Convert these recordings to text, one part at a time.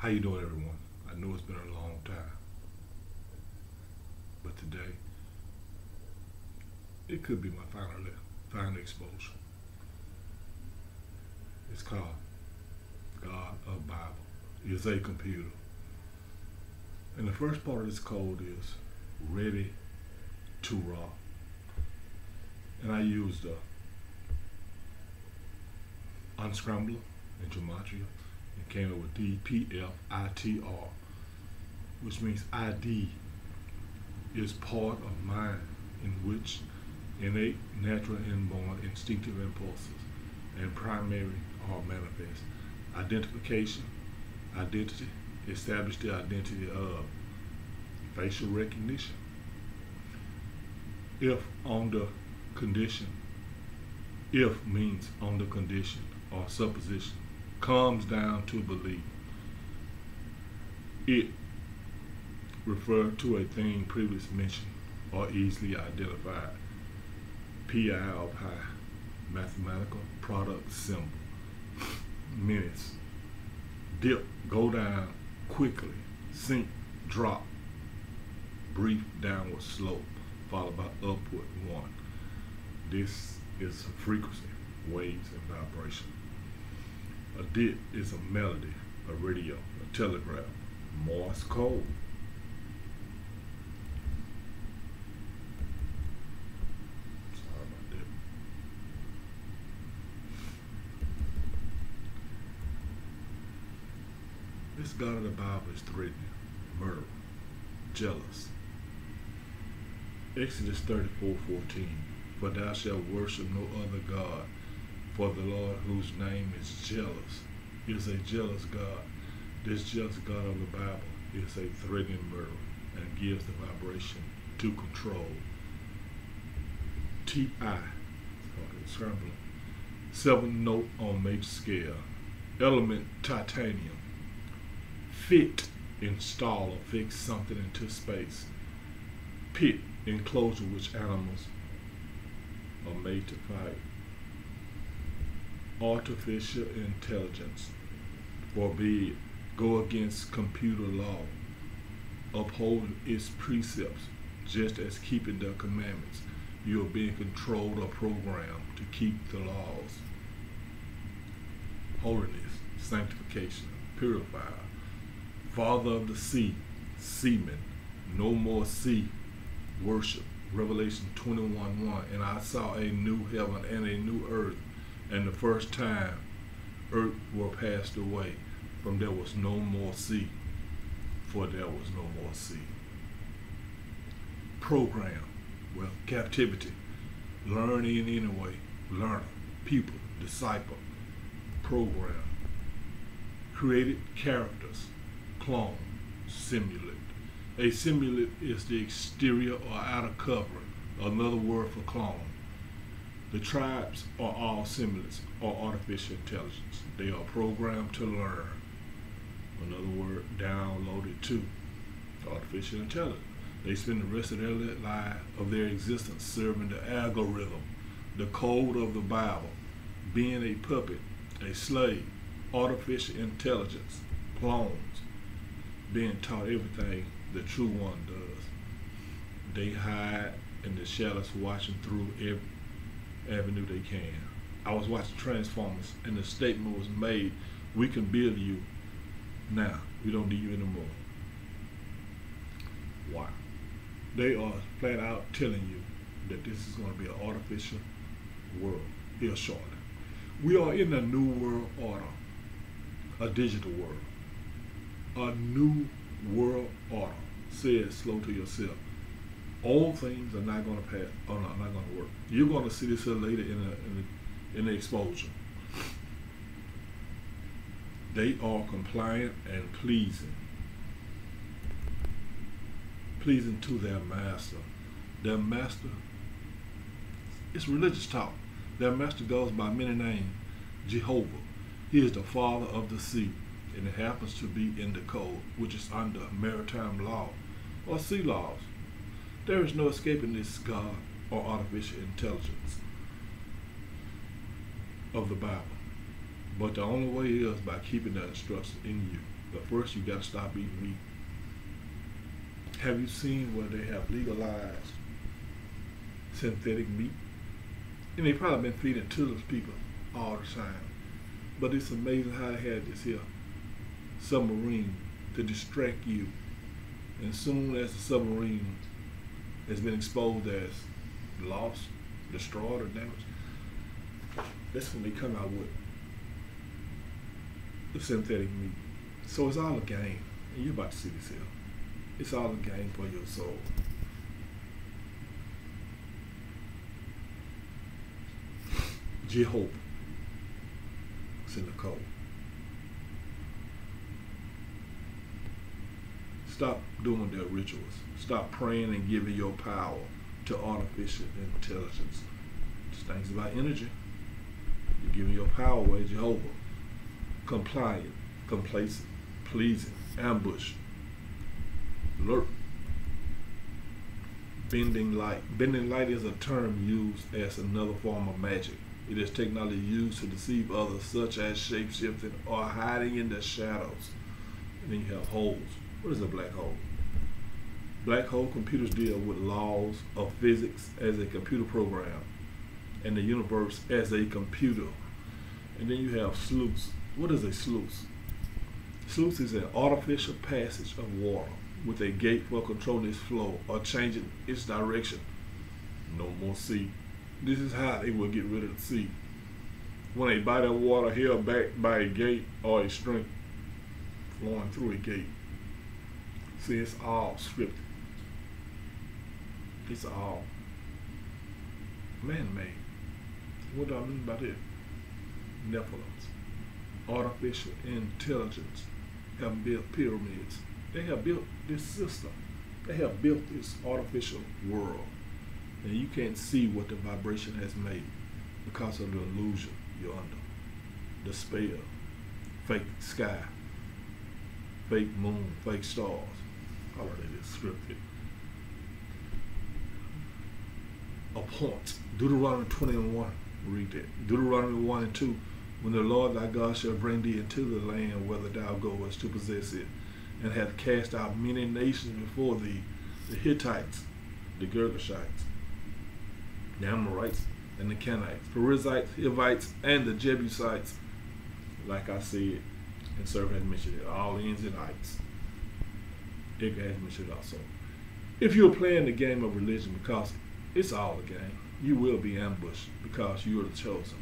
How you doing, everyone? I know it's been a long time, but today it could be my final exposure. It's called God of Bible. It's a computer, and the first part of this code is ready to rock. And I used the unscrambler in gematria and came up with DPFITR, which means ID is part of mind in which innate, natural, inborn, instinctive impulses and primary are manifest. Identification, identity, establish the identity of facial recognition. If on the condition, if means on the condition or supposition, comes down to belief. It refer to a thing previously mentioned or easily identified. PI or pi, mathematical product symbol. Minutes. Dip, go down quickly. Sink, drop. Brief downward slope, followed by upward one. This is a frequency, waves, and vibration. A dip is a melody, a radio, a telegraph, Morse code. Sorry about that. This God of the Bible is threatening, murder, jealous. Exodus 34:14. For thou shalt worship no other God, for the Lord whose name is jealous is a jealous God. This jealous God of the Bible is a threatening murderer and gives the vibration to control. TI, scrambling, 7-note on major scale. Element titanium. Fit, install or fix something into space. Pit, enclosure which animals are made to fight. Artificial intelligence. Forbid, go against computer law. Uphold its precepts, just as keeping the commandments. You are being controlled or programmed to keep the laws. Holiness, sanctification, purifier. Father of the sea, seaman, no more sea, worship. Revelation 21:1. And I saw a new heaven and a new earth, and the first time earth were passed away, from there was no more sea, for there was no more sea. Program, well, captivity, learn in any way, learner, pupil, disciple, program. Created characters, clone, simulate. A simulate is the exterior or outer covering, another word for clone. The tribes are all simulates or artificial intelligence. They are programmed to learn. Another word, downloaded to artificial intelligence. They spend the rest of their life of their existence serving the algorithm, the code of the Bible, being a puppet, a slave, artificial intelligence, clones, being taught everything the true one does. They hide in the shadows, watching through every avenue they can. I was watching Transformers, and the statement was made, we can build you now. We don't need you anymore. Wow. They are flat out telling you that this is going to be an artificial world here shortly. We are in a new world order, a digital world, a new world order. Say it slow to yourself. All things are not going to pass, or not going to work. You're going to see this later in the exposure. They are compliant and pleasing to their master. Their master, it's religious talk. Their master goes by many names. Jehovah. He is the father of the sea, and it happens to be in the code, which is under maritime law or sea laws. There is no escaping this God or artificial intelligence of the Bible. But the only way is by keeping the instructions in you. But first, you got to stop eating meat. Have you seen where they have legalized synthetic meat? And they probably been feeding to those people all the time. But it's amazing how they had this here submarine to distract you. And soon as the submarine has been exposed as lost, destroyed, or damaged, that's when they come out with the synthetic meat. So it's all a game. And you're about to see this here. It's all a game for your soul. Jehovah. It's in the code. Stop doing their rituals. Stop praying and giving your power to artificial intelligence. This thing's about energy. You're giving your power away, Jehovah. Compliant, complacent, pleasing, ambush, lurk, bending light. Bending light is a term used as another form of magic. It is technology used to deceive others, such as shape-shifting or hiding in the shadows. And then you have holes. What is a black hole? Black hole computers deal with laws of physics as a computer program and the universe as a computer. And then you have sluice. What is a sluice? Sluice is an artificial passage of water with a gate for controlling its flow or changing its direction. No more sea. This is how they will get rid of the sea. When they buy that water held back by a gate or a stream flowing through a gate. See, it's all scripted. It's all man-made. What do I mean by that? Nephilims. Artificial intelligence have built pyramids. They have built this system. They have built this artificial world. And you can't see what the vibration has made because of the illusion you're under. The spell, fake sky, fake moon, fake stars. All of that is scripted. Appoint. Deuteronomy 20:1. Read that. Deuteronomy 1 and 2. When the Lord thy God shall bring thee into the land whither thou goest to possess it, and hath cast out many nations before thee, the Hittites, the Girgashites, the Amorites, and the Canaanites, Perizzites, Hivites, and the Jebusites, like I said, and Servant has mentioned it, all ends and ites. It has mentioned it also. If you're playing the game of religion, because it's all a game, you will be ambushed because you are the chosen.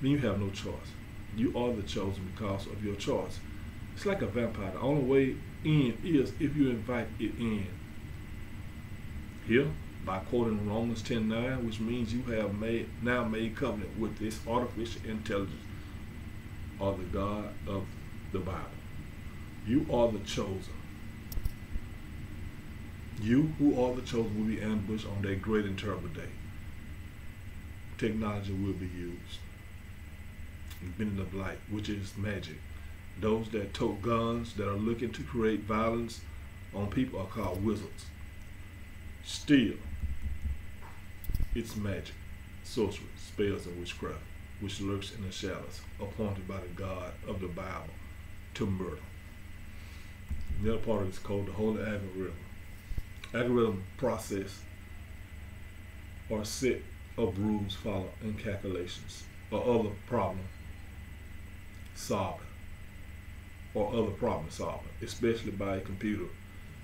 Then you have no choice. You are the chosen because of your choice. It's like a vampire. The only way in is if you invite it in. Here, by quoting Romans 10:9, which means you have now made covenant with this artificial intelligence or the God of the Bible. You are the chosen. You who are the chosen will be ambushed on that great and terrible day. Technology will be used. Bending of light, which is magic. Those that tote guns, that are looking to create violence on people, are called wizards. Still, it's magic, sorcery, spells, and witchcraft, which lurks in the shadows, appointed by the God of the Bible to murder. The other part of it is called the Holy Algorithm. Algorithm process or set of rules followed and calculations or other problem solving or other problem solving, especially by a computer.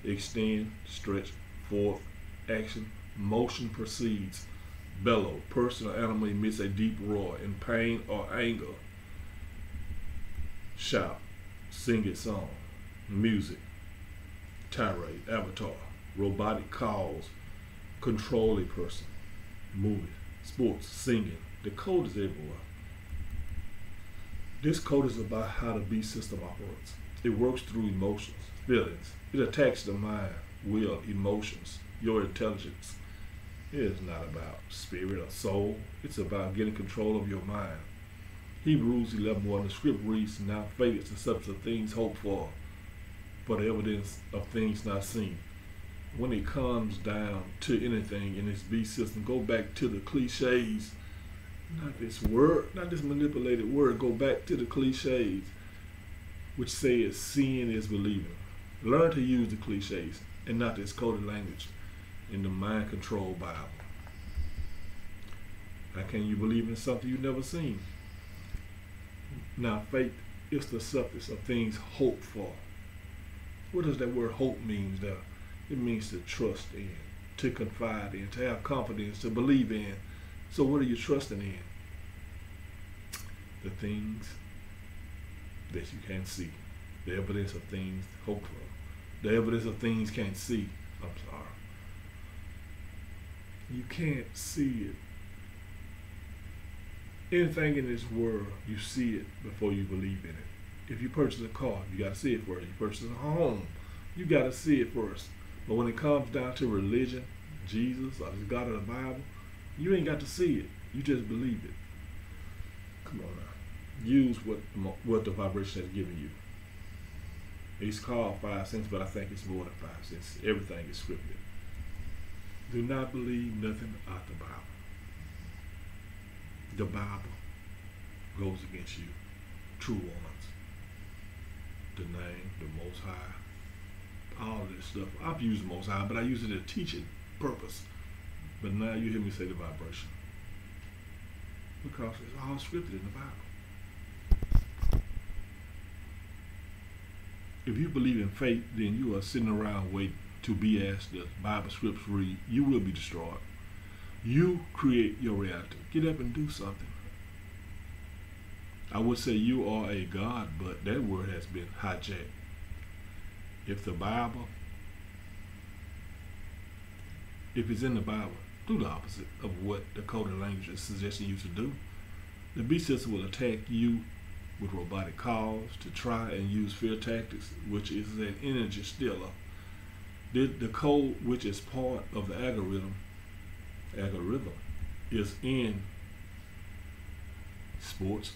Extend, stretch, forth, action, motion proceeds, bellow, person or animal emits a deep roar in pain or anger, shout, sing its song, music, tirade, avatar, robotic calls, control a person, movie, sports, singing. The code is everywhere. This code is about how the beast system operates. It works through emotions, feelings. It attacks the mind, will, emotions, your intelligence. It is not about spirit or soul. It's about getting control of your mind. Hebrews 11:1, the script reads, now faith is the substance of things hoped for the evidence of things not seen. When it comes down to anything in this beast system, go back to the cliches. Not this word, not this manipulated word. Go back to the cliches. which says seeing is believing. Learn to use the cliches and not this coded language in the mind controlled Bible. How can you believe in something you've never seen? Now, faith is the substance of things hoped for. What does that word hope mean there? It means to trust in, to confide in, to have confidence, to believe in. So what are you trusting in? The things that you can't see. The evidence of things hoped for. The evidence of things can't see. I'm sorry. You can't see it. Anything in this world, you see it before you believe in it. If you purchase a car, you got to see it first. You purchase a home, you got to see it first. But when it comes down to religion, Jesus, or the God of the Bible, you ain't got to see it. You just believe it. Come on now. Use what the vibration has given you. It's called 5 cents, but I think it's more than 5 cents. Everything is scripted. Do not believe nothing out the Bible. The Bible goes against you. True ones. The name, the Most High, all of this stuff. I've used the Most High, but I use it as a teaching purpose. But now you hear me say the vibration. Because it's all scripted in the Bible. If you believe in faith, then you are sitting around waiting to be asked the Bible scripts read. You will be destroyed. You create your reality. Get up and do something. I would say you are a God, but that word has been hijacked. If the Bible, if it's in the Bible, do the opposite of what the coded language is suggesting you to do. The beast system will attack you with robotic calls to try and use fear tactics, which is an energy stealer. The code, which is part of the algorithm is in sports,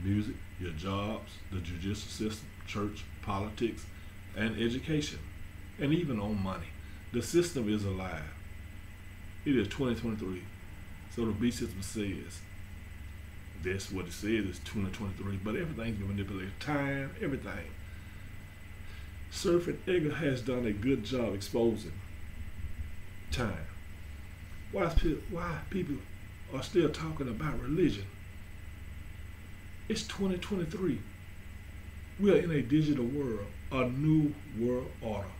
music, your jobs, the judicial system, church, politics, and education, and even on money. The system is alive. It is 2023. So the beast system says, that's what it says, is 2023, but everything's been manipulated. Time, everything. Surf and Edgar has done a good job exposing time. Why people are still talking about religion? It's 2023. We are in a digital world, a new world order.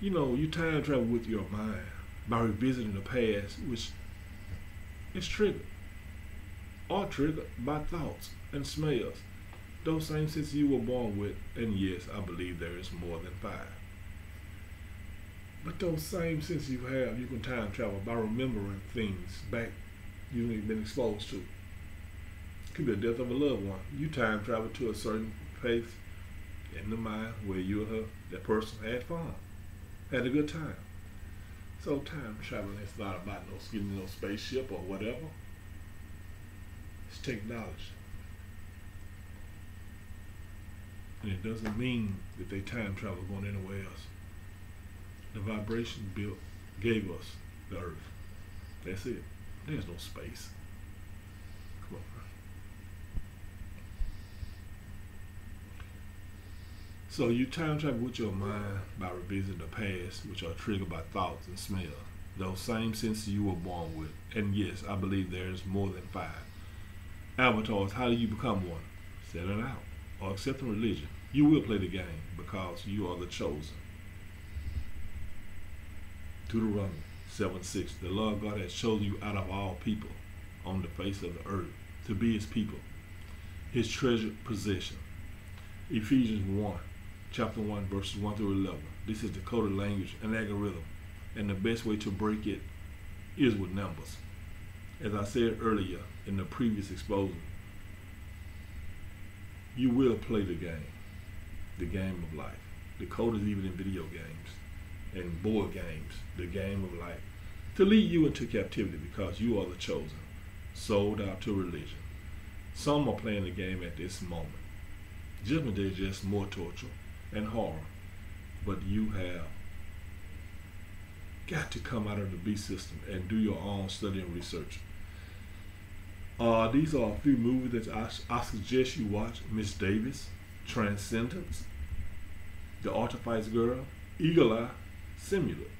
You know, you time travel with your mind by revisiting the past, which is triggered by thoughts and smells, those same senses you were born with, and yes, I believe there is more than 5. But those same senses you have, you can time travel by remembering things back you've been exposed to. Could be the death of a loved one. You time travel to a certain place in the mind where you or that person had fun, had a good time. So time traveling is not about getting no spaceship or whatever. It's technology. And it doesn't mean that they time travel going anywhere else. The vibration gave us the earth. That's it. There's no space. Come on. So you time travel with your mind by revisiting the past, which are triggered by thoughts and smells. Those same senses you were born with. And yes, I believe there is more than 5. Avatars, how do you become one? Set it out. Or accepting religion. You will play the game because you are the chosen. Deuteronomy 7:6. The Lord God has chosen you out of all people on the face of the earth to be his people, his treasured possession. Ephesians 1, chapter 1, verses 1 through 11. This is the coded language and algorithm, and the best way to break it is with numbers. As I said earlier in the previous exposure, you will play the game of life. The code is even in video games and board games, the game of life, to lead you into captivity because you are the chosen, sold out to religion. Some are playing the game at this moment. Judgment Day is just more torture and horror, but you have got to come out of the beast system and do your own study and research. These are a few movies that I suggest you watch. Miss Davis, Transcendence, The Artifice Girl, Eagle Eye, Simulant.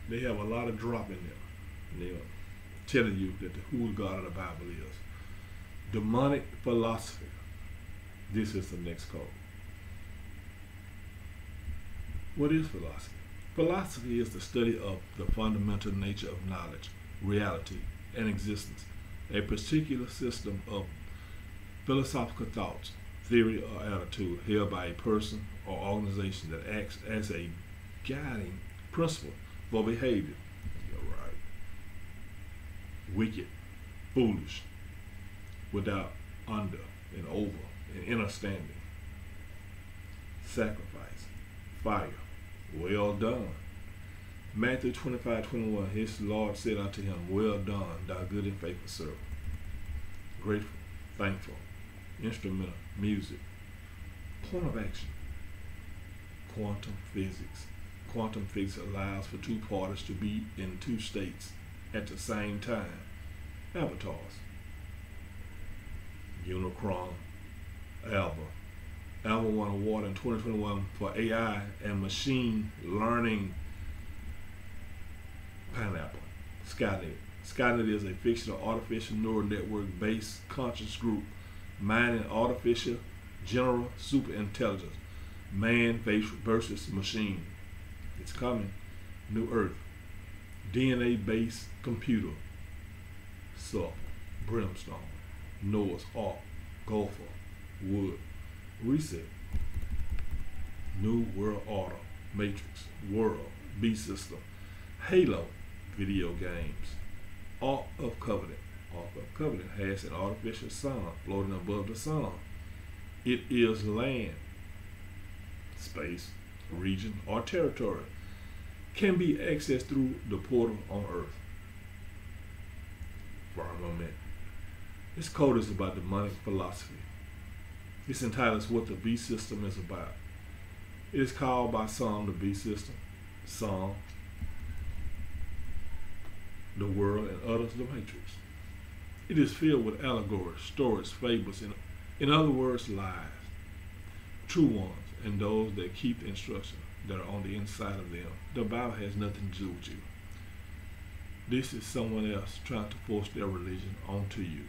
They have a lot of drop in them. They're telling you that who the God of the Bible is. Demonic philosophy. This is the next code. What is philosophy? Philosophy is the study of the fundamental nature of knowledge, reality, and existence. A particular system of philosophical thoughts, theory, or attitude held by a person or organization that acts as a guiding principle for behavior. You're right. Wicked, foolish, without, under, and over, and understanding. Sacrifice, fire, well done. Matthew 25:21, his Lord said unto him, well done, thou good and faithful servant. Grateful, thankful, instrumental, music. Point of action, quantum physics. Quantum physics allows for two parties to be in two states at the same time. Avatars. Unicron, Alba. Alba won an award in 2021 for AI and machine learning. Pineapple. Skynet. Skynet is a fictional artificial neural network based conscious group mining artificial general superintelligence. Man versus machine. It's coming. New Earth. DNA based computer. Sulfur. Brimstone. Noah's Ark. Gopher. Wood. Reset. New World Order. Matrix. World. Beast System. Halo. Video games. Ark of Covenant. Ark of Covenant has an artificial sun floating above the sun. It is land, space, region, or territory. Can be accessed through the portal on Earth. Firmament. This code is about demonic philosophy. It's entitled What the Beast System is About. It is called by some the Beast System, some the world, and others the Matrix. It is filled with allegories, stories, fables, and in other words, lies. True ones, and those that keep the instruction that are on the inside of them. The Bible has nothing to do with you. This is someone else trying to force their religion onto you.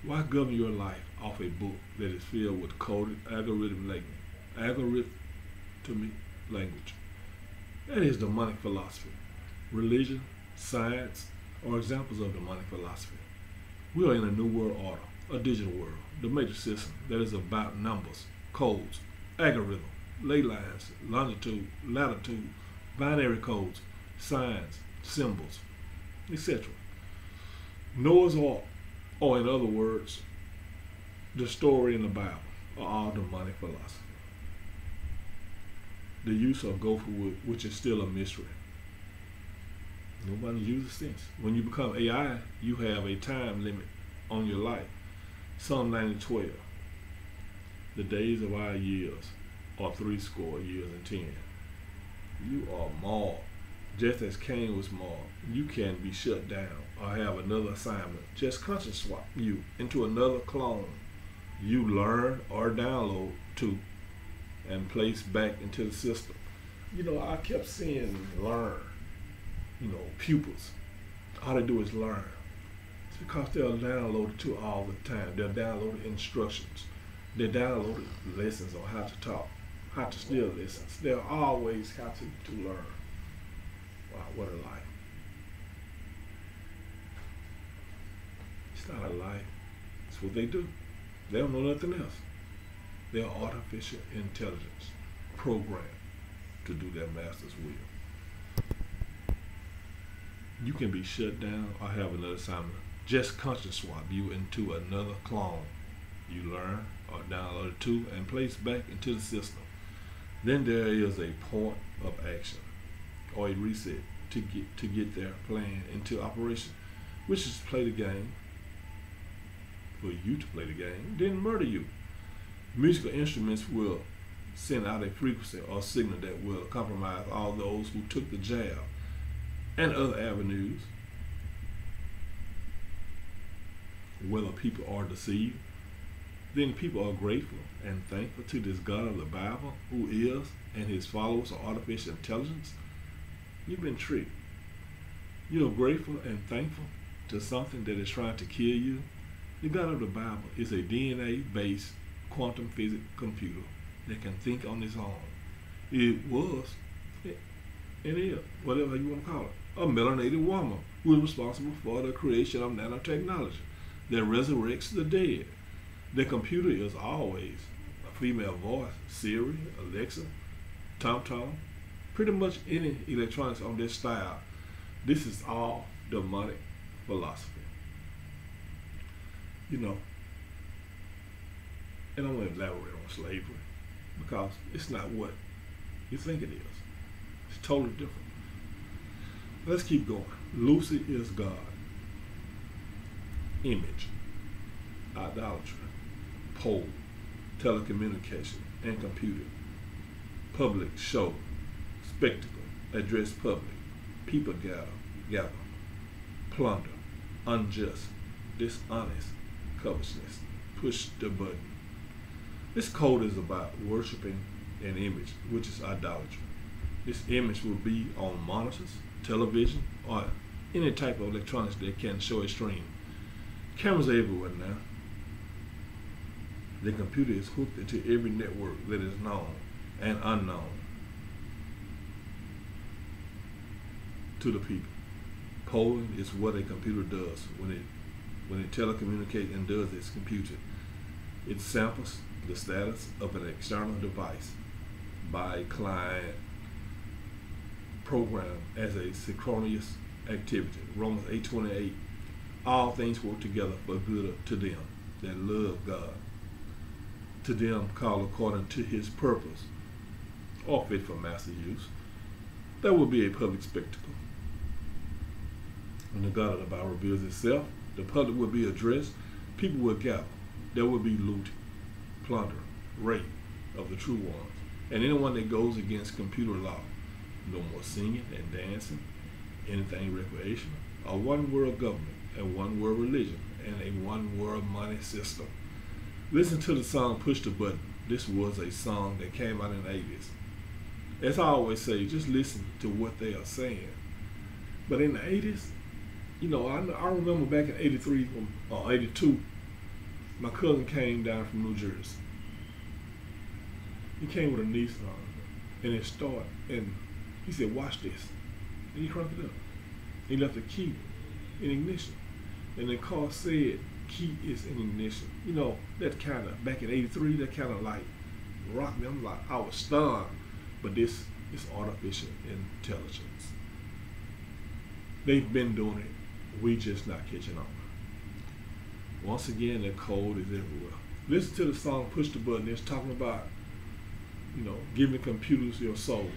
Why govern your life off a book that is filled with coded algorithmic language? That is demonic philosophy. Religion, science, are examples of demonic philosophy. We are in a new world order, a digital world, the matrix system that is about numbers, codes, algorithm, ley lines, longitude, latitude, binary codes, signs, symbols, etc. Noah's Ark, or in other words, the story in the Bible, are all demonic philosophy. The use of gopher wood, which is still a mystery. Nobody uses sense. When you become AI, you have a time limit on your life. Psalm 90:12. The days of our years are 70 years and 10. You are marred. Just as Cain was marred, you can be shut down or have another assignment. Just conscious swap you into another clone. You learn or download to and place back into the system. I kept seeing learn. Pupils, all they do is learn. It's because they're downloaded to all the time. They're downloaded instructions. They're downloaded lessons on how to talk, how to steal lessons. They're always how to learn. Wow, what a life. It's not a life. It's what they do. They don't know nothing else. They're artificial intelligence programmed to do their master's will. You can be shut down or have another assignment. Just conscious swap you into another clone. You learn or download it to and place back into the system. Then there is a point of action or a reset to get their plan into operation, which is to play the game, for you to play the game, then murder you. Musical instruments will send out a frequency or signal that will compromise all those who took the jab and other avenues whether people are deceived, then people are grateful and thankful to this God of the Bible who is and his followers are artificial intelligence. You've been tricked. You're grateful and thankful to something that is trying to kill you. The God of the Bible is a DNA-based quantum physics computer that can think on its own. It was, and is, whatever you want to call it, a melanated woman who is responsible for the creation of nanotechnology that resurrects the dead. The computer is always a female voice, Siri, Alexa, TomTom, pretty much any electronics on this style. This is all demonic philosophy. You know, and I'm going to elaborate on slavery because it's not what you think it is. It's totally different. Let's keep going. Lucy is God. Image, idolatry, pole, telecommunication, and computing. Public show, spectacle, address public, people gather, plunder, unjust, dishonest, covetousness, push the button. This code is about worshiping an image, which is idolatry. This image will be on monitors, television, or any type of electronics that can show a stream. Cameras are everywhere now. The computer is hooked into every network that is known and unknown to the people. Polling is what a computer does when it telecommunicates and does its computing. It samples the status of an external device by a client program as a synchronous activity. Romans 8:28. All things work together for good to them that love God, to them called according to his purpose, or fit for master use. That will be a public spectacle. When the God of the Bible reveals itself, the public will be addressed, people will gather, there will be looting, plundering, rape of the true ones, and anyone that goes against computer law. No more singing and dancing, anything recreational, a one world government, a one world religion, and a one world money system. Listen to the song Push the Button. This was a song that came out in the 80s. As I always say, just listen to what they are saying. But in the 80s, you know, I remember back in 83 or 82, my cousin came down from New Jersey. He came with a Nissan, and it started, and he said, "Watch this." And he cranked it up. He left the key in ignition. And the car said, "Key is in ignition." You know, that kind of, back in 83, that kind of like rocked me. I'm like, I was stunned. But this is artificial intelligence. They've been doing it. We just not catching on. Once again, the code is everywhere. Listen to the song Push the Button. It's talking about, you know, giving computers your soul.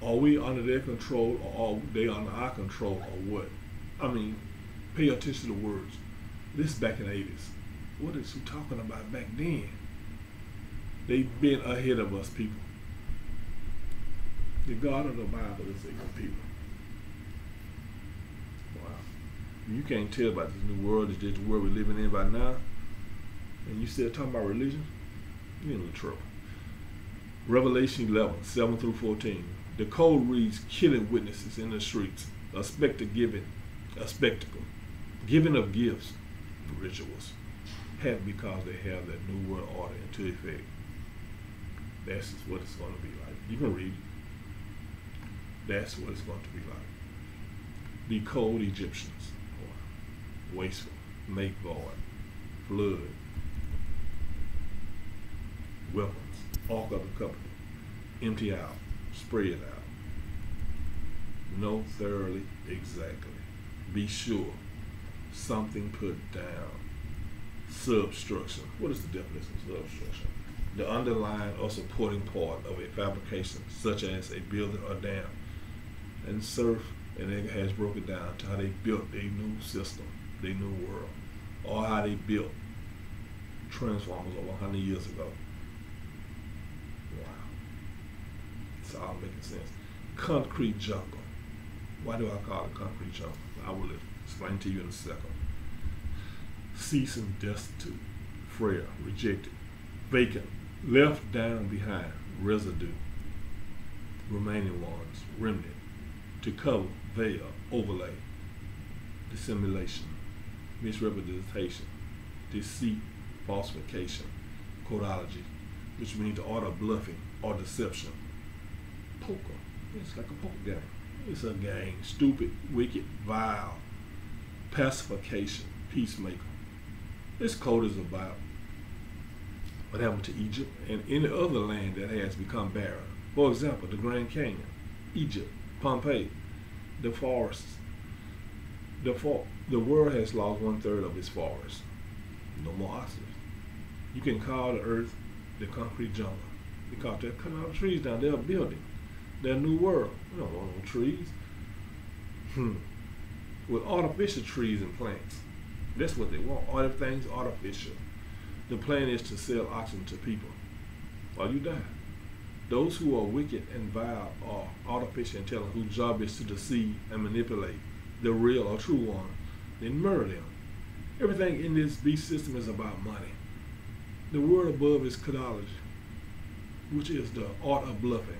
Are we under their control, or are they under our control, or what? I mean, pay attention to the words. This is back in the 80s. What is he talking about back then? They've been ahead of us, people. The God of the Bible is a computer. Wow. You can't tell about this new world. It's just the world we're living in right now. And you still talking about religion? You're in trouble. Revelation 11, 7 through 14. The code reads, killing witnesses in the streets, a spectacle, giving of gifts, rituals, have because they have that new world order into effect. That's what it's going to be like. You can read it. That's what it's going to be like. The cold Egyptians, wasteful, make void, flood, weapons, Ark of the Covenant, empty out, spread out. Know thoroughly, exactly. Be sure. Something put down. Substruction. What is the definition of substruction? The underlying or supporting part of a fabrication, such as a building or dam. And surf, and it has broken down to how they built their new system, their new world, or how they built transformers over 100 years ago. Wow. It's all making sense. Concrete jungle. Why do I call it concrete jungle? I will explain to you in a second. ceasing, destitute, frail, rejected, vacant, left down behind, residue, remaining ones, remnant, to cover, veil, overlay, dissimulation, misrepresentation, deceit, falsification, codology, which means the art of bluffing or deception. Poker, it's like a poker game. It's a game, stupid, wicked, vile, pacification, peacemaker. This code is about what happened to Egypt and any other land that has become barren. For example, the Grand Canyon, Egypt, Pompeii, the forests. The world has lost 1/3 of its forests. No more oxygen. You can call the earth the concrete jungle because they're cutting all the trees down. They're building their new world. We don't want no trees. With artificial trees and plants. That's what they want. All everything's artificial. The plan is to sell oxygen to people while you die. Those who are wicked and vile are artificial intelligence whose job is to deceive and manipulate the real or true one, then murder them. Everything in this beast system is about money. The word above is codology, which is the art of bluffing.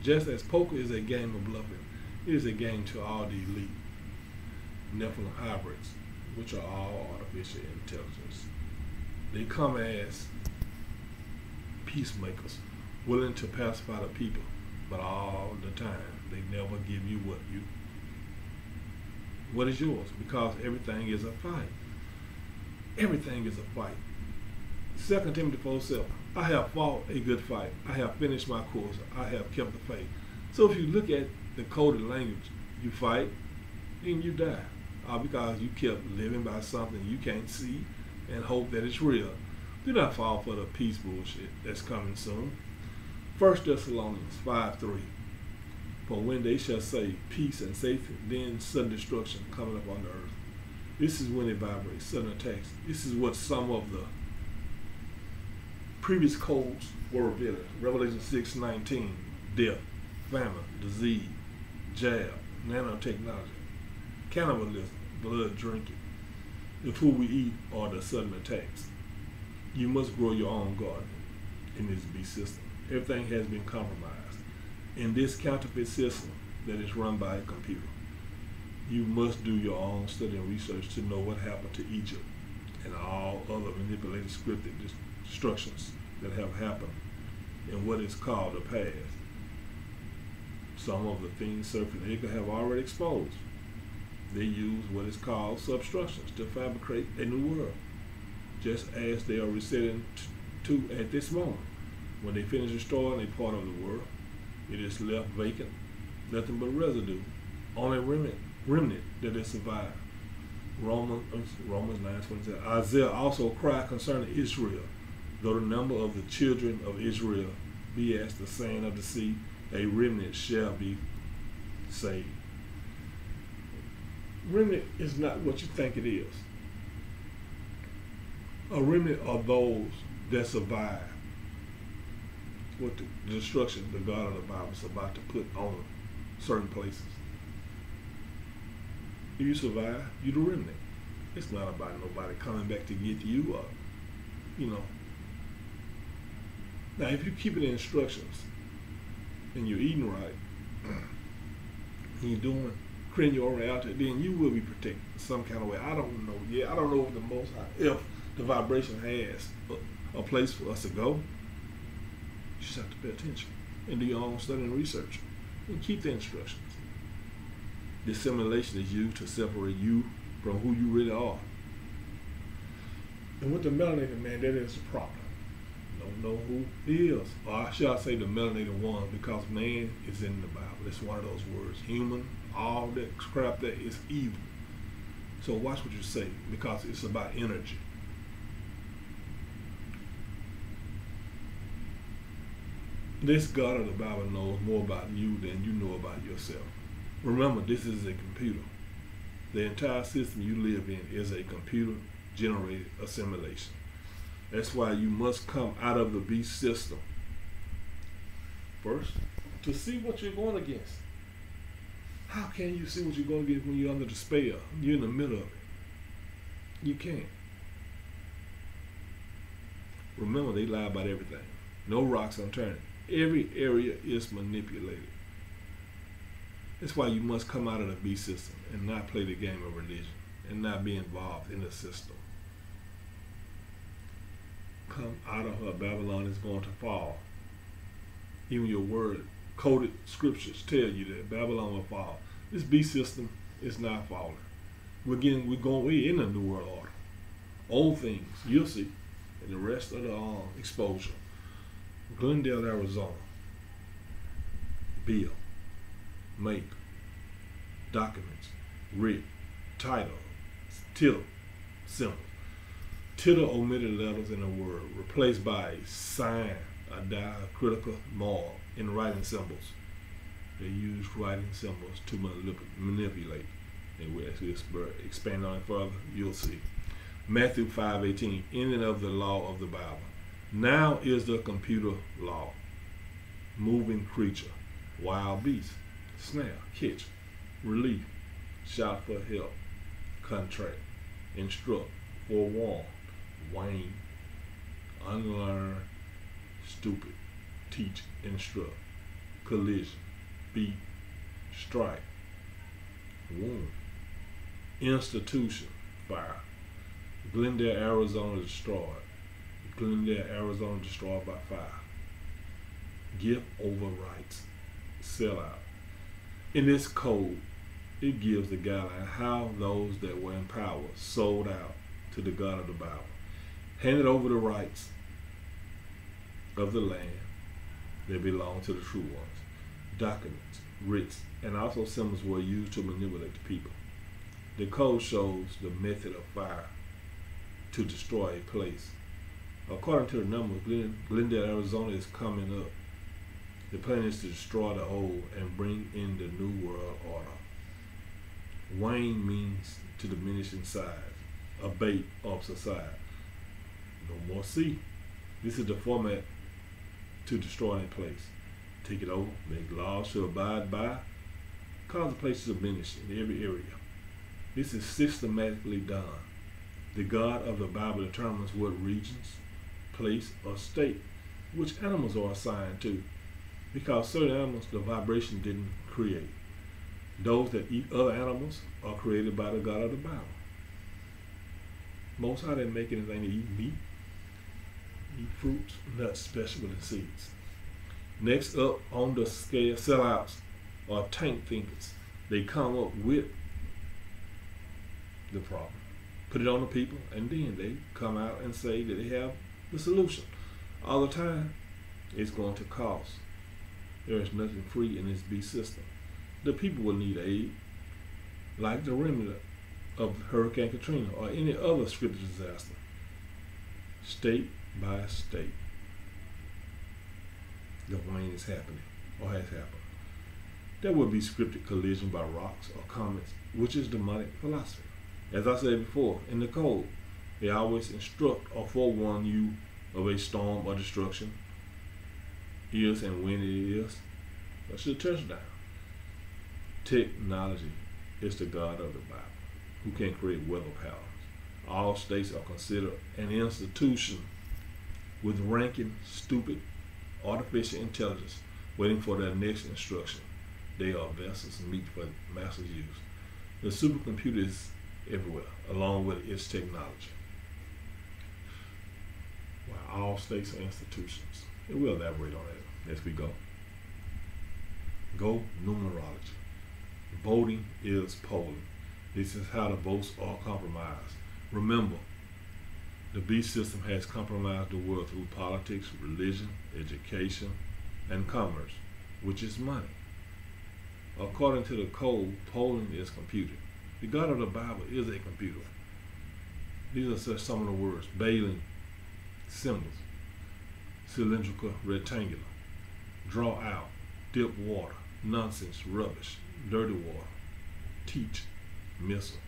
Just as poker is a game of bluffing, it is a game to all the elite Nephilim hybrids, which are all artificial intelligence. They come as peacemakers, willing to pacify the people, but all the time they never give you what is yours, because everything is a fight. Everything is a fight. 2 Timothy 4:7. I have fought a good fight. I have finished my course. I have kept the faith. So if you look at the coded language, you fight, then you die. Because you kept living by something you can't see and hope that it's real. Do not fall for the peace bullshit that's coming soon. 1 Thessalonians 5:3. For when they shall say peace and safety, then sudden destruction coming upon the earth. This is when it vibrates, sudden attacks. This is what some of the previous codes were revealing. Revelation 6:19, death, famine, disease, jab, nanotechnology, cannibalism, blood drinking, the food we eat, or the sudden attacks. You must grow your own garden in this beast system. Everything has been compromised. In this counterfeit system that is run by a computer, you must do your own study and research to know what happened to Egypt and all other manipulated scripted destructions that have happened in what is called the past. Some of the things circulating have already exposed. They use what is called substructions to fabricate a new world, just as they are resetting to at this moment. When they finish destroying a part of the world, it is left vacant, nothing but residue, only remnant that has survived. Romans 9:27. Isaiah also cried concerning Israel, though the number of the children of Israel be as the sand of the sea, a remnant shall be saved. Remnant is not what you think it is. A remnant are those that survive what the destruction the God of the Bible is about to put on certain places. If you survive, you're the remnant. It's not about nobody coming back to get you up, Now, if you keep the instructions and you're eating right, and you're creating your own reality, then you will be protected some kind of way. I don't know. I don't know if the Most High, if the vibration has a place for us to go. You just have to pay attention and do your own study and research and keep the instructions. Dissimulation is used to separate you from who you really are. And with the melanated man, that is a problem. Don't know who he is. Or should I say the melanated one, because man is in the Bible. It's one of those words. Human, all that crap that is evil. So watch what you say, because it's about energy. This God of the Bible knows more about you than you know about yourself. Remember, this is a computer. The entire system you live in is a computer-generated assimilation. That's why you must come out of the beast system first to see what you're going against. How can you see what you're going against when you're under the spell? You're in the middle of it. You can't. Remember, they lie about everything. No rocks unturned. Every area is manipulated. That's why you must come out of the beast system and not play the game of religion and not be involved in the system. Come out of her. Babylon is going to fall. Even your word, coded scriptures tell you that Babylon will fall. This beast system is not falling. We're in a new world order. Old things, you'll see, and the rest of the exposure. Glendale, Arizona. Bill, make, documents, writ, title, tittle, symbol. Tittle omitted letters in a word, replaced by a sign, a diacritical mark in writing symbols. They use writing symbols to manipulate. And as we expand on it further, you'll see. Matthew 5:18, ending of the law of the Bible. Now is the computer law. Moving creature, wild beast, snare, catch, relief, shout for help, contract, instruct, forewarn, wane, unlearn, stupid, teach, instruct, collision, beat, strike, wound, institution, fire. Glendale, Arizona destroyed. Glendale, Arizona destroyed by fire. Gift over rights, sellout. In this code, it gives the guideline how those that were in power sold out to the God of the Bible, handed over the rights of the land that belong to the true ones. Documents, writs, and also symbols were used to manipulate the people. The code shows the method of fire to destroy a place. According to the numbers, Glendale, Arizona is coming up. The plan is to destroy the old and bring in the new world order. Wane means to diminish in size, abate or subside. No more C. This is the format to destroy a place. Take it over, make laws to abide by, cause the place to diminish in every area. This is systematically done. The God of the Bible determines what regions, place, or state which animals are assigned to, because certain animals the vibration didn't create. Those that eat other animals are created by the God of the Bible. Most High didn't make anything to eat meat, eat fruits, nuts, vegetables, and seeds. Next up on the scale, sellouts are tank thinkers. They come up with the problem, put it on the people, and then they come out and say that they have the solution. All the time, it's going to cost. There is nothing free in this beast system. The people will need aid, like the remnant of Hurricane Katrina or any other scripture disaster, state by state. The wane is happening or has happened. There will be scripted collision by rocks or comets, which is demonic philosophy. As I said before, in the code, they always instruct or forewarn you of a storm or destruction, is and when it is, that's your touchdown. Technology is the God of the Bible, who can create weather patterns. All states are considered an institution with ranking stupid artificial intelligence waiting for their next instruction. They are vessels meet for master's use. The supercomputer is everywhere, along with its technology. While all states are institutions. And we'll elaborate on that as we go. Go numerology. Voting is polling. This is how the votes are compromised. Remember, the beast system has compromised the world through politics, religion, education, and commerce, which is money. According to the code, polling is computed. The God of the Bible is a computer. These are just some of the words. Bailing, symbols, cylindrical, rectangular, draw out, dip water, nonsense, rubbish, dirty water, teach, missile,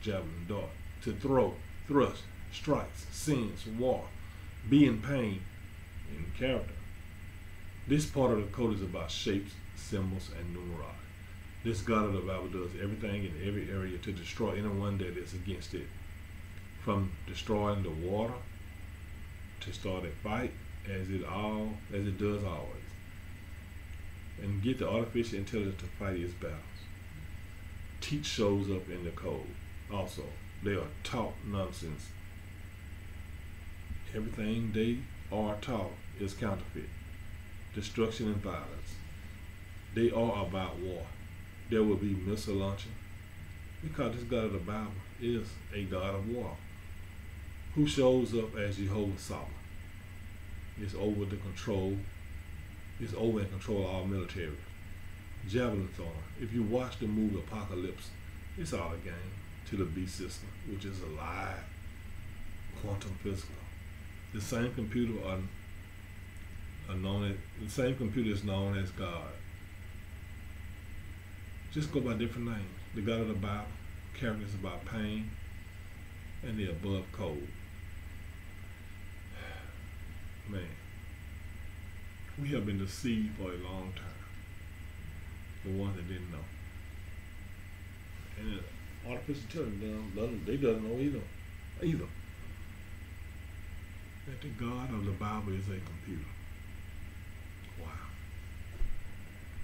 javelin, dart, to throw, thrust, strikes, sins, war, be in pain, in character. This part of the code is about shapes, symbols, and numerology. This God of the Bible does everything in every area to destroy anyone that is against it. From destroying the water, should start a fight as it does always, and get the artificial intelligence to fight its battles. Teach shows up in the code. Also, they are taught nonsense. Everything they are taught is counterfeit, destruction and violence. They are about war. There will be missile launching because this God of the Bible is a God of war who shows up as Jehovah Sabbath. Is over and control all military. Javelin throwing. If you watch the movie Apocalypse, it's all a game to the beast system, which is alive, quantum physical. The same computer is known as God. Just go by different names. The God of the Bible, characters about pain, and the above code. Man, we have been deceived for a long time. The ones that didn't know. And artificial intelligence, they doesn't know either. That the God of the Bible is a computer. Wow.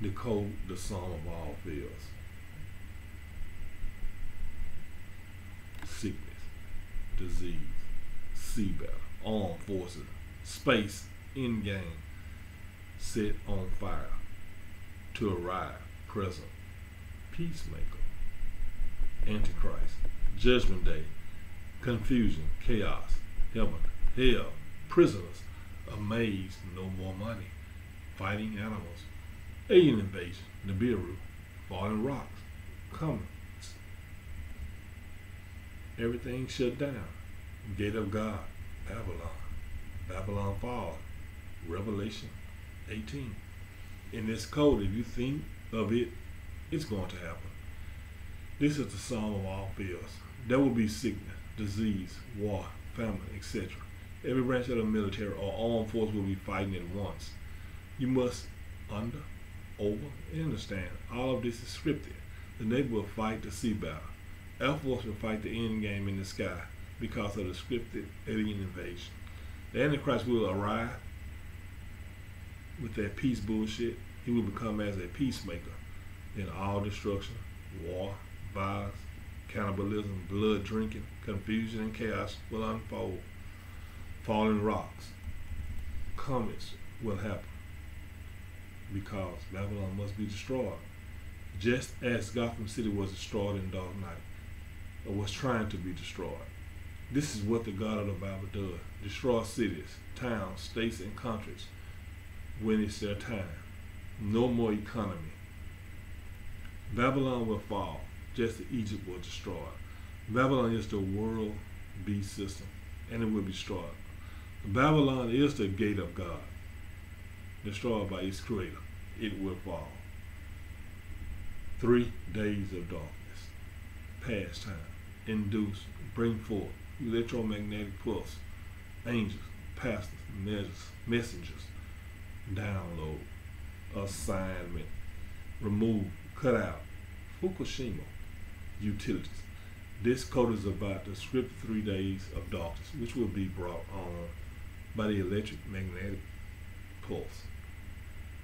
Decode the sum of all fears. Sickness, disease, sea battle, armed forces, space, end game, set on fire, to arrive, present, peacemaker, antichrist, judgment day, confusion, chaos, heaven, hell, prisoners, amazed, no more money, fighting animals, alien invasion, Nibiru, falling rocks, comets, everything shut down, gate of God, Babylon fall, Revelation 18. In this code, if you think of it, it's going to happen. This is the sum of all fears. There will be sickness, disease, war, famine, etc. Every branch of the military or armed force will be fighting at once. You must over, and understand all of this is scripted. The Navy will fight the sea battle. Air Force will fight the end game in the sky because of the scripted alien invasion. The Antichrist will arrive with that peace bullshit. He will become as a peacemaker. Then all destruction, war, violence, cannibalism, blood drinking, confusion, and chaos will unfold. Falling rocks, comets will happen because Babylon must be destroyed. Just as Gotham City was destroyed in Dark Knight, or was trying to be destroyed. This is what the God of the Bible does. Destroy cities, towns, states, and countries when it's their time. No more economy. Babylon will fall, just as Egypt was destroyed. Babylon is the world beast system, and it will be destroyed. Babylon is the gate of God, destroyed by its creator. It will fall. 3 days of darkness, past time, induce, bring forth, electromagnetic pulse, angels, pastors, messengers, download, assignment, remove, cut out, Fukushima, utilities. This code is about the script 3 days of darkness, which will be brought on by the electric magnetic pulse,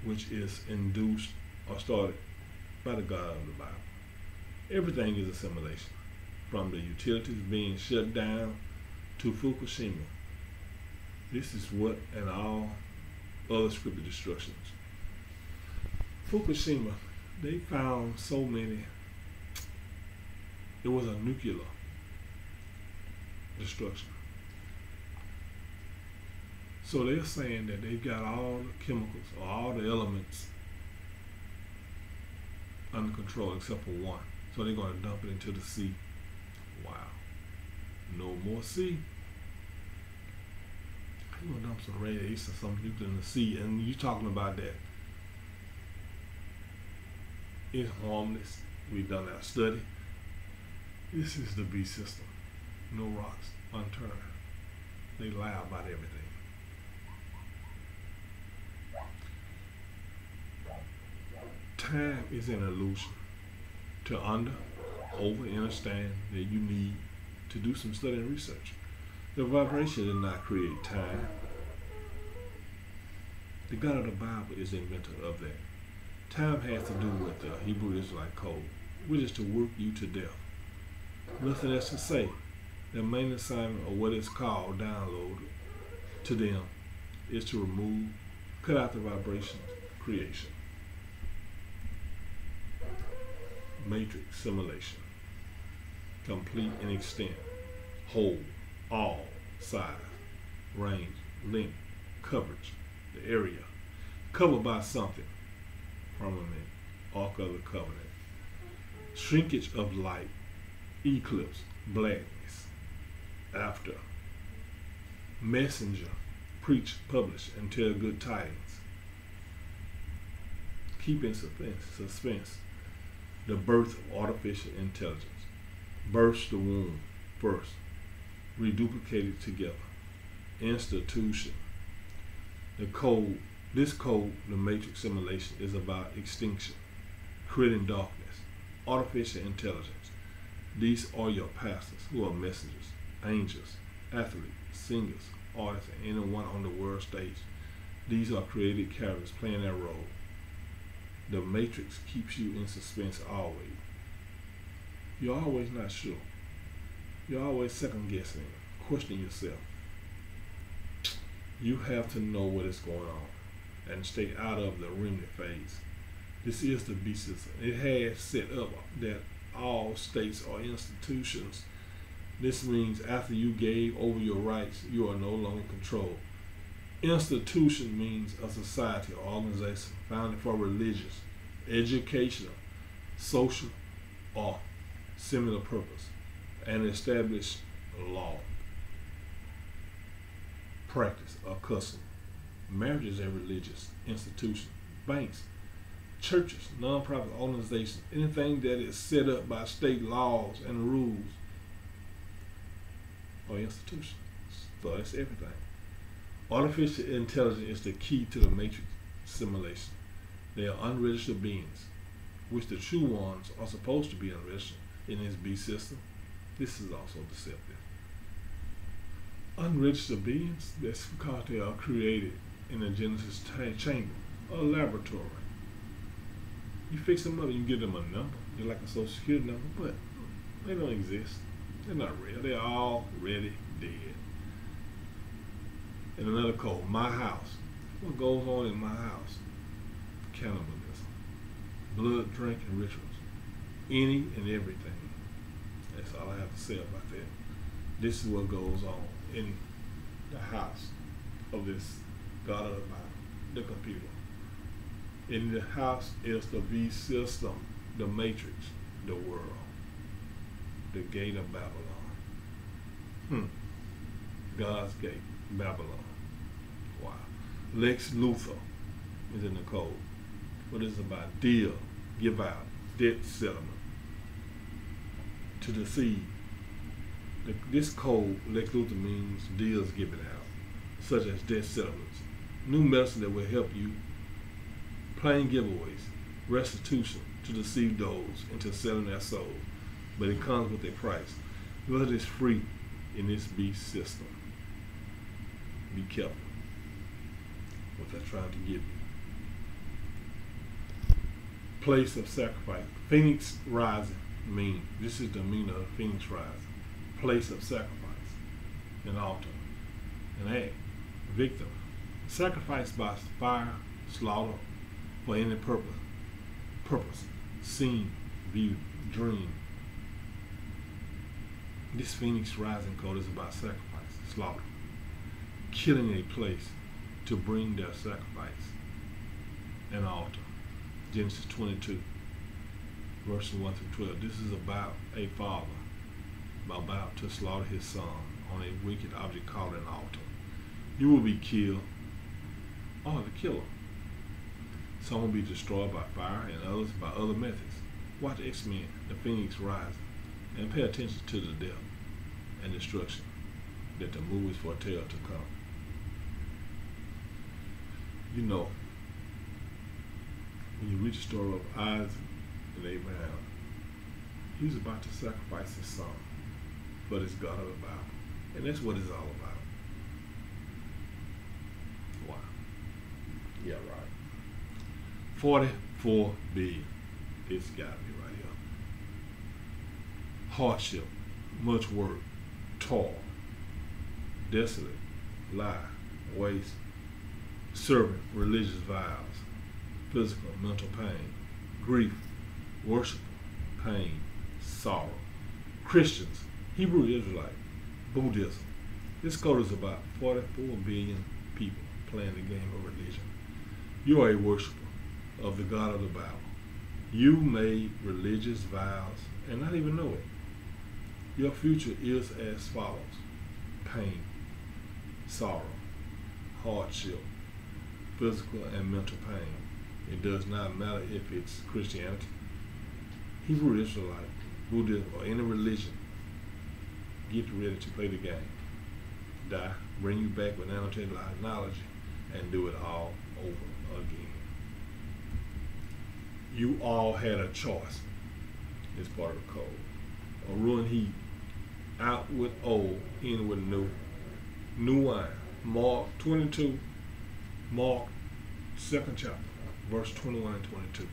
which is induced or started by the God of the Bible. Everything is a simulation, from the utilities being shut down to Fukushima. This is what and all other scripted destructions. Fukushima, they found so many. It was a nuclear destruction. So they're saying that they got all the chemicals or all the elements under control except for one. So they're going to dump it into the sea. Wow. No more sea. They're going to dump some radiation, some nuclear in the sea. And you're talking about that. It's harmless. We've done our study. This is the beast system. No rocks unturned. They lie about everything. Time is an illusion. To understand that you need to do some study and research. The vibration did not create time. The God of the Bible is the inventor of that. Time has to do with the Hebrew Israelite code, which is to work you to death. Nothing else to say. The main assignment of what is called download to them is to remove, cut out the vibration creation. Matrix simulation. Complete in extent, whole, all, size, range, length, coverage, the area, covered by something, firmament, ark of the covenant, shrinkage of light, eclipse, blackness, after, messenger, preach, publish, and tell good tidings, keep in suspense, the birth of artificial intelligence, burst the womb first, reduplicated together, institution. This code, the matrix simulation, is about extinction, creating darkness, artificial intelligence. These are your pastors who are messengers, angels, athletes, singers, artists, and anyone on the world stage. These are created characters playing their role. The matrix keeps you in suspense always. You're always not sure. You're always second guessing, questioning yourself. You have to know what is going on and stay out of the remnant phase. This is the beast system. It has set up that all states or institutions. This means after you gave over your rights, you are no longer controlled. Institution means a society or organization founded for religious, educational, social, or similar purpose, and established law, practice, or custom. Marriage is a religious institution. Banks, churches, non-profit organizations, anything that is set up by state laws and rules or institutions. So that's everything. Artificial intelligence is the key to the matrix simulation. They are unregistered beings, which the true ones are supposed to be unregistered in this beast system. This is also deceptive. Unregistered beings, that's because they are created in a Genesis chamber, a laboratory. You fix them up and you give them a number. They're like a social security number, but they don't exist. They're not real. They're already dead. And another code, my house. What goes on in my house? Cannibalism, blood drinking rituals, any and everything. That's all I have to say about that. This is what goes on in the house of this God of the Bible, the computer. In the house is the beast system, the matrix, the world, the gate of Babylon. God's gate, Babylon. Wow. Lex Luthor is in the code. What is it about? Deal, give out, debt settlement, to deceive. This code, Lex Luthor, means deals given out, such as debt settlements, new medicine that will help you, plain giveaways, restitution to deceive those into selling their souls, but it comes with a price. Blood is free in this beast system. Be careful what they're trying to give you. Place of sacrifice. Phoenix rising mean. This is the meaning of Phoenix rising. Place of sacrifice. An altar. An act. Victim. Sacrifice by fire, slaughter, for any purpose. Scene, view, dream. This Phoenix rising code is about sacrifice, slaughter. Killing a place to bring their sacrifice. An altar. Genesis 22, verses 1 through 12. This is about a father about to slaughter his son on a wicked object called an altar. You will be killed, or the killer. Some will be destroyed by fire and others by other methods. Watch X-Men, the Phoenix Rising, and pay attention to the death and destruction that the movies foretell to come. You know, when you read the story of Isaac and Abraham, he was about to sacrifice his son for this God of the Bible. And that's what it's all about. Wow. Yeah, right. 44 billion. It's gotta be right here. Hardship, much work, toil, desolate, lie, waste, serving, religious vows, physical, mental pain, grief, worship, pain, sorrow. Christians, Hebrew Israelite, Buddhism. This code is about 44 billion people playing the game of religion. You are a worshiper of the God of the Bible. You made religious vows and not even know it. Your future is as follows: pain, sorrow, hardship, physical and mental pain. It does not matter if it's Christianity, Hebrew Israelite, Buddhism, or any religion. Get ready to play the game. Die, bring you back with nanotechnology, and do it all over again. You all had a choice. It's part of the code. A ruined heat, out with old, in with new. New wine. Mark 22, Mark 2nd chapter, verse 21 and 22.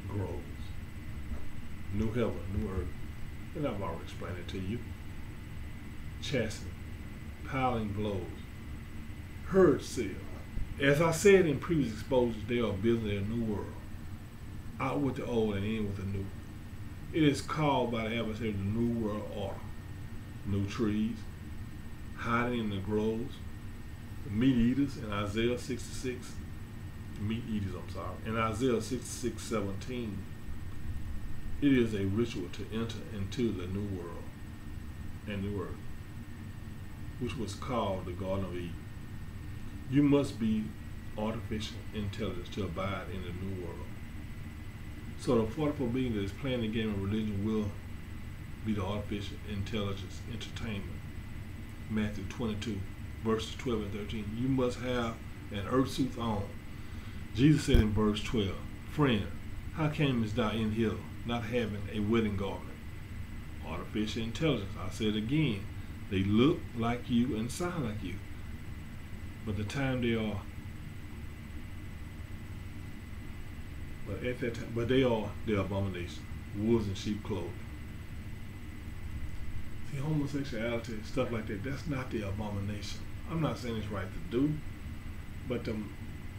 Grows. New heaven, new earth. And I've already explained it to you. Chastening, piling blows, herd sale. As I said in previous exposures, they are building a new world. Out with the old and in with the new. It is called by the adversary the New World Order. New trees, hiding in the groves, the meat eaters in Isaiah 66, in Isaiah 66:17. It is a ritual to enter into the new world and the earth, which was called the Garden of Eden. You must be artificial intelligence to abide in the new world. So the 44 billion that is playing the game of religion will be the artificial intelligence entertainment. Matthew 22, verses 12 and 13. You must have an earth suit on. Jesus said in verse 12, friend, how camest thou in here not having a wedding garment? Artificial intelligence. I said again, they look like you and sound like you, but the time they are, but they are the abomination, wolves in sheep clothing. See, homosexuality, stuff like that, that's not the abomination. I'm not saying it's right to do, but the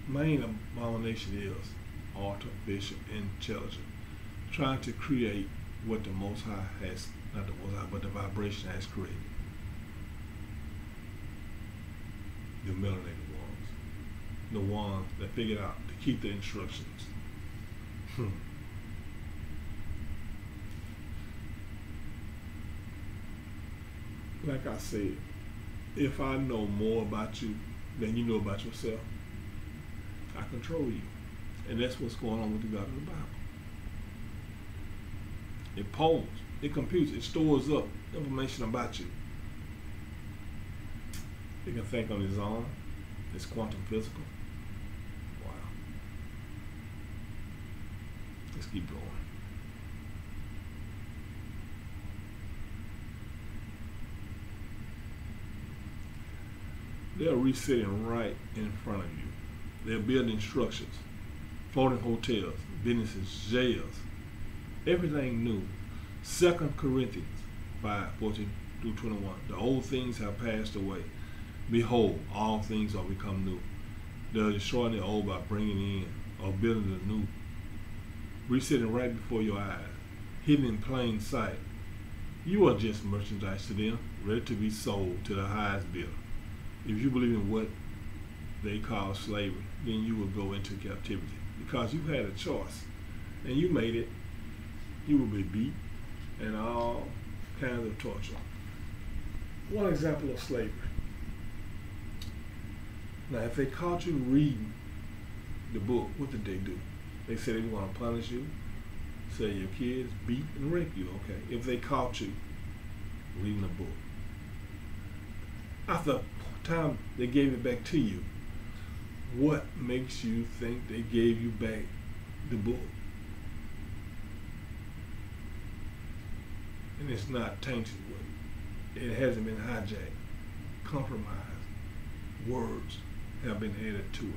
main abomination is artificial intelligence, trying to create what the Most High has, not the Most High, but the vibration has created. The melanated ones, the ones that figured out to keep the instructions. Like I said, if I know more about you than you know about yourself, I control you. And that's what's going on with the God of the Bible. It polls, it computes, it stores up information about you. It can think on its own. It's quantum physical. Wow. Let's keep going. They're resetting right in front of you. They're building structures, floating hotels, businesses, jails, everything new. 2 Corinthians 5:14-21. The old things have passed away. Behold, all things are become new. They're destroying the old by bringing in or building the new. Resetting right before your eyes, hidden in plain sight. You are just merchandise to them, ready to be sold to the highest bidder. If you believe in what they call slavery, then you will go into captivity. Because you had a choice and you made it, you will be beat and all kinds of torture. One example of slavery. Now, if they caught you reading the book, what did they do? They said they were going to punish you, sell your kids, beat and rape you, okay? If they caught you reading the book. After the time they gave it back to you, what makes you think they gave you back the book? And it's not tainted with it. It hasn't been hijacked, compromised. Words have been added to it.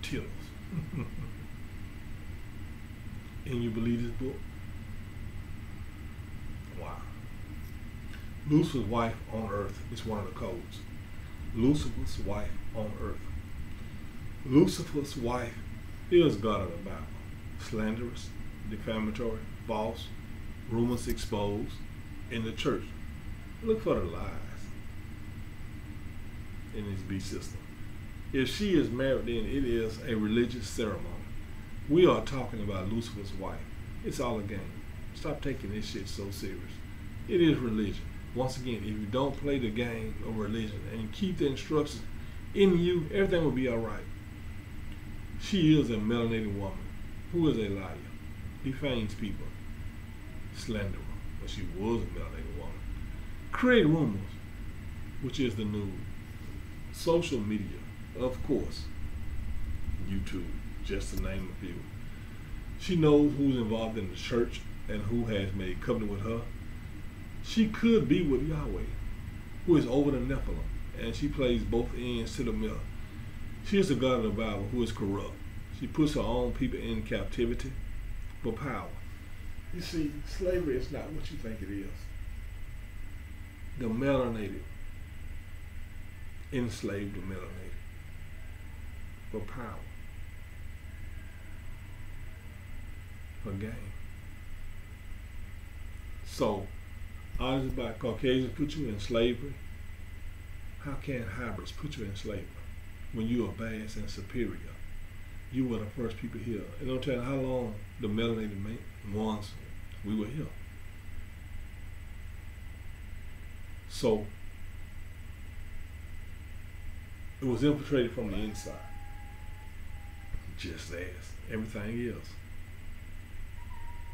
Tittles. And you believe this book? Wow. Lucifer's wife on earth is one of the codes. Lucifer's wife on earth. Lucifer's wife is God of the Bible. Slanderous, defamatory, false, rumors exposed in the church. Look for the lies in this beast system. If she is married, then it is a religious ceremony. We are talking about Lucifer's wife. It's all a game. Stop taking this shit so serious. It is religion. Once again, if you don't play the game of religion and keep the instructions in you, everything will be all right. She is a melanated woman who is a liar, defames people, slanderer, but she was a melanated woman. Create rumors, which is the new social media, of course, YouTube, just to name a few. She knows who's involved in the church and who has made covenant with her. She could be with Yahweh, who is over the Nephilim, and she plays both ends to the middle. She is the God of the Bible who is corrupt. She puts her own people in captivity for power. You see, slavery is not what you think it is. The melanated enslaved the melanated for power, for gain. So, honestly, by Caucasians put you in slavery, how can hybrids put you in slavery when you are vast and superior? You were the first people here. It don't tell you how long the melanated ones we were here. So it was infiltrated from the inside, just as everything is.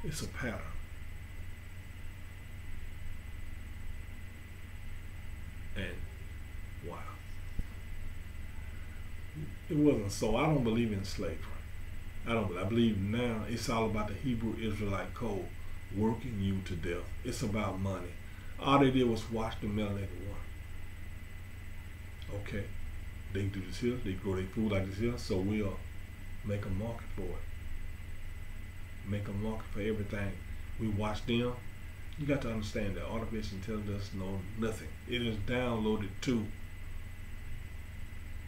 It's a pattern. And wow. It wasn't so. I don't believe in slavery. I believe now it's all about the Hebrew Israelite code, working you to death. It's about money. All they did was watch the melanated one. Okay, they do this here, they grow their food like this here, so we'll make a market for it. Make a market for everything. We watch them. You got to understand that artificial intelligence knows nothing. It is downloaded to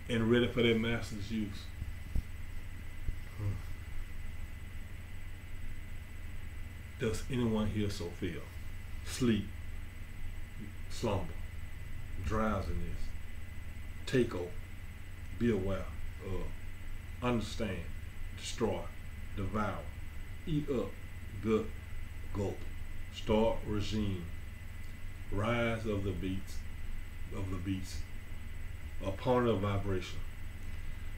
and ready for their master's use. Does anyone here so feel? Sleep, slumber, drowsiness, take over, be aware of, understand, destroy, devour, eat up, gut, gulp, start regime, rise of the beast, opponent of vibration.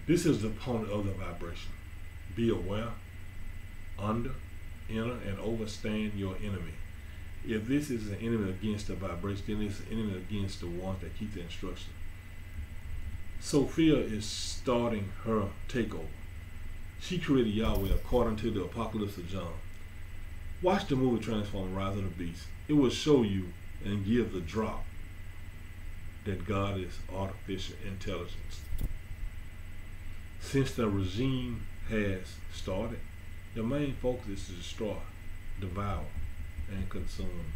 This is the opponent of the vibration. Be aware, under, enter, and overstand your enemy. If this is an enemy against the vibration, then it's an enemy against the ones that keep the instruction. Sophia is starting her takeover. She created Yahweh according to the Apocalypse of John. Watch the movie Transform Rise of the Beast. It will show you and give the drop that God is artificial intelligence. Since the regime has started, the main focus is to destroy, devour, and consume.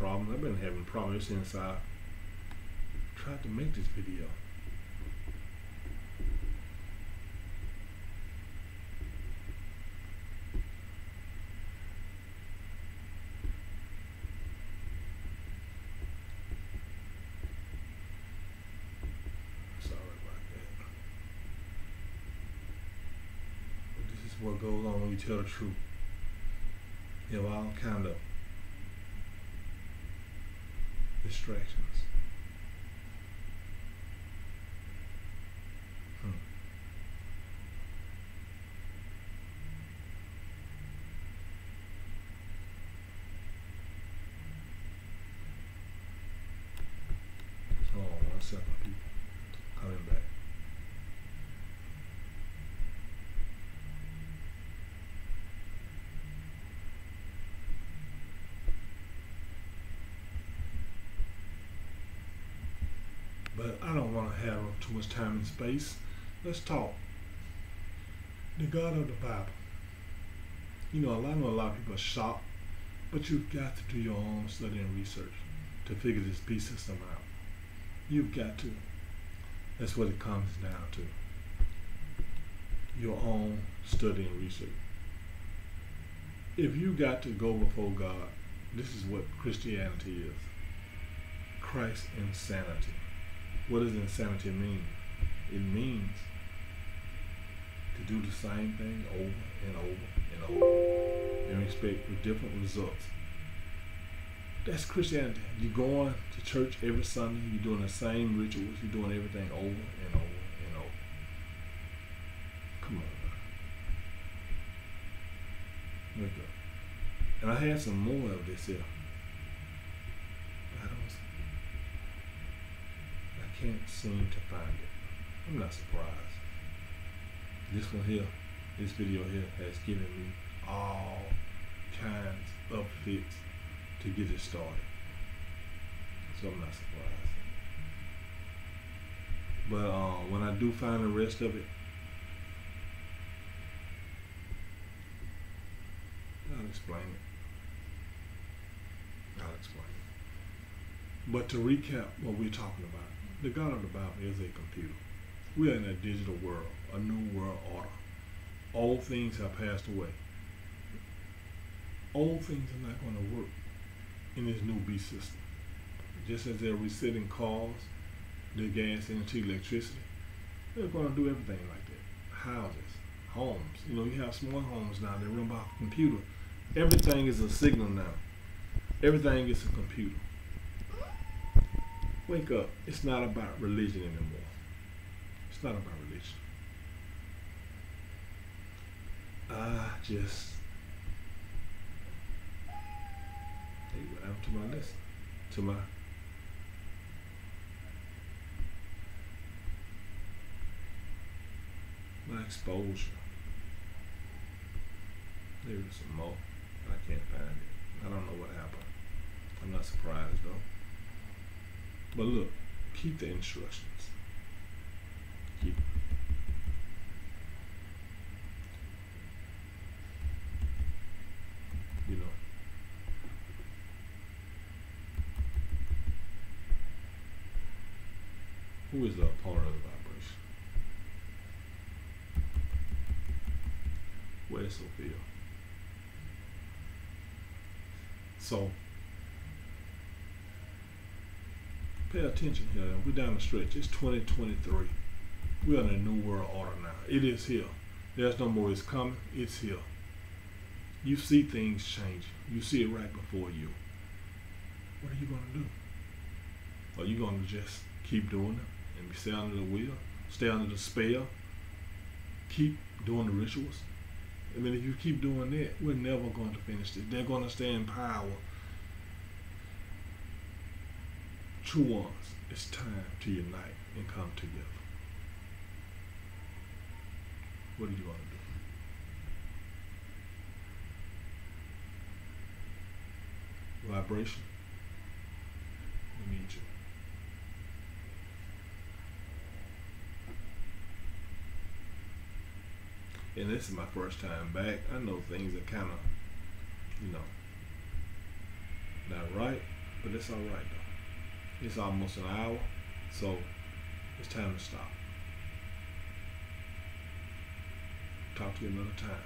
I've been having problems since I tried to make this video. Sorry about that. But this is what goes on when you tell the truth. You have all kind of distractions. myself and people coming back. But I don't want to have too much time and space. Let's talk. The God of the Bible. You know, I know a lot of people are shocked, but you've got to do your own study and research to figure this beast system out. You've got to. That's what it comes down to. Your own study and research. If you got to go before God, this is what Christianity is. Christ insanity. What does insanity mean? It means to do the same thing over and over and over and expect different results. That's Christianity. You're going to church every Sunday, you're doing the same rituals, you're doing everything over and over and over. Come on, man. Wake up. And I had some more of this here. I can't seem to find it. I'm not surprised. This one here, this video here has given me all kinds of fits to get it started. So I'm not surprised. But when I do find the rest of it, I'll explain it. But to recap what we're talking about, the God of the Bible is a computer. We are in a digital world, a new world order. Old things have passed away. Old things are not going to work in this new beast system. Just as they're resetting cars, the gas, energy, electricity, they're going to do everything like that. Houses, homes. You know, you have smart homes now. They run by a computer. Everything is a signal now. Everything is a computer. Wake up. It's not about religion anymore. It's not about religion. I just went out to my lesson, to my exposure. There's some more. I can't find it. I don't know what happened. I'm not surprised though. But look, keep the instructions. Keep them. You know. Who is the opponent of the vibration? Where's Sophia? So, pay attention here. We're down the stretch. It's 2023. We're in a new world order now. It is here. There's no more it's coming. It's here. You see things changing. You see it right before you. What are you going to do? Are you going to just keep doing it and stay under the wheel? Stay under the spell? Keep doing the rituals? I mean, if you keep doing that, we're never going to finish this. They're going to stay in power. True ones, it's time to unite and come together. What are you going to do? Vibration, we need you. And this is my first time back. I know things are kind of, not right, but it's all right though. It's almost an hour, so it's time to stop. Talk to you another time.